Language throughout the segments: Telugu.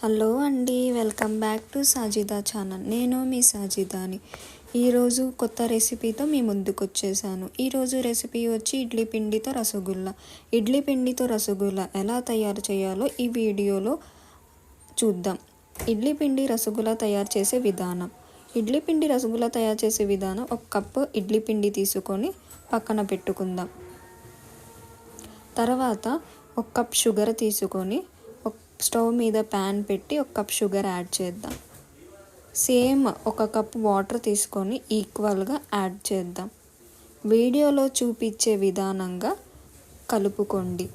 హలో అండి, welcome back to Sajida channel. నేను మీ సాజిదాని. ఈరోజు కొత్త రెసిపీతో మీ ముందుకు వచ్చేసాను. ఈరోజు రెసిపీ వచ్చి ఇడ్లీ పిండితో రసగుల్లా. ఇడ్లీ పిండితో రసగుల్లా ఎలా తయారు చేయాలో ఈ వీడియోలో చూద్దాం. ఇడ్లీ పిండి రసగుల్లా తయారు చేసే విధానం. ఇడ్లీ పిండి రసగుల్లా తయారు చేసే విధానం: 1 కప్పు ఇడ్లీ పిండి తీసుకొని పక్కన పెట్టుకుందాం. తర్వాత 1 కప్ షుగర్ తీసుకొని స్టవ్ మీద ప్యాన్ పెట్టి 1 కప్ షుగర్ యాడ్ చేద్దాం. సేమ్ 1 కప్ వాటర్ తీసుకొని ఈక్వల్గా యాడ్ చేద్దాం. వీడియోలో చూపించే విధానంగా కలుపుకోండి.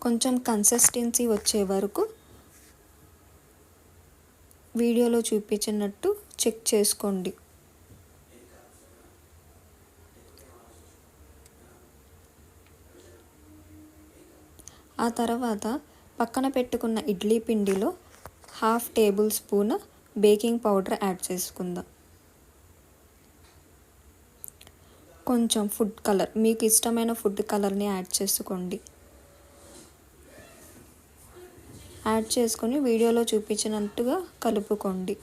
కొంచెం కన్సిస్టెన్సీ వచ్చే వరకు వీడియోలో చూపించినట్టు చెక్ చేసుకోండి. ఆ తర్వాత పక్కన పెట్టుకున్న ఇడ్లీ పిండిలో 1/2 table spoon baking powder add చేసుకుందాం. కొంచెం ఫుడ్ కలర్, మీకు ఇష్టమైన ఫుడ్ కలర్ని యాడ్ చేసుకోండి. యాడ్ చేసుకొని వీడియోలో చూపించినట్టుగా కలుపుకోండి.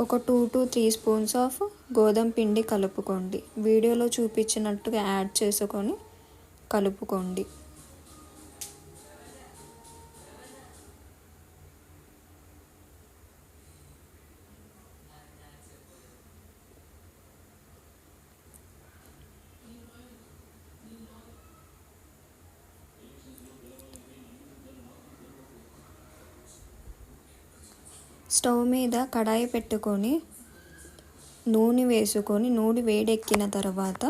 ఒక 2 to 3 స్పూన్స్ ఆఫ్ గోధుమ పిండి కలుపుకోండి. వీడియోలో చూపించినట్టుగా యాడ్ చేసుకొని కలుపుకోండి. స్టవ్ మీద కడాయి పెట్టుకొని నూనె వేసుకొని, నూనె వేడెక్కిన తర్వాత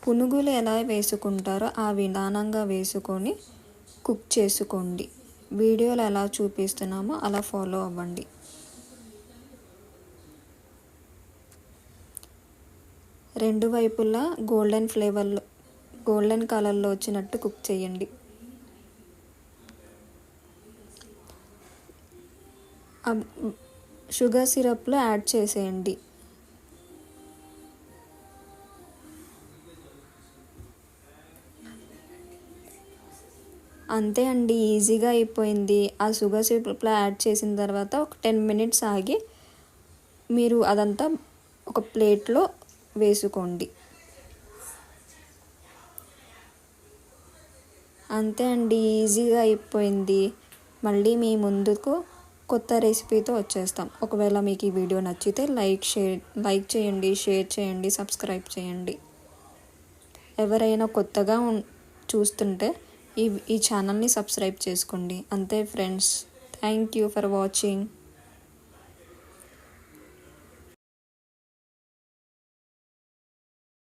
పునుగులు ఎలా వేసుకుంటారో ఆ విధానంగా వేసుకొని కుక్ చేసుకోండి. వీడియోలో ఎలా చూపిస్తున్నామో అలా ఫాలో అవ్వండి. రెండు వైపులా గోల్డెన్ కలర్లో వచ్చినట్టు కుక్ చేయండి. షుగర్ సిరప్లో యాడ్ చేసేయండి. అంతే అండి, ఈజీగా అయిపోయింది. ఆ షుగర్ సిరప్లో యాడ్ చేసిన తర్వాత ఒక 10 మినిట్స్ ఆగి మీరు అదంతా ఒక ప్లేట్లో వేసుకోండి. అంతే అండి, ఈజీగా అయిపోయింది. మళ్ళీ మీ ముందుకు కొత్త రెసిపీతో వచ్చేస్తాం. ఒకవేళ మీకు ఈ వీడియో నచ్చితే లైక్ చేయండి, షేర్ చేయండి, సబ్స్క్రైబ్ చేయండి. ఎవరైనా కొత్తగా చూస్తుంటే ఈ ఛానల్ని సబ్స్క్రైబ్ చేసుకోండి. అంతే friends, thank you for watching.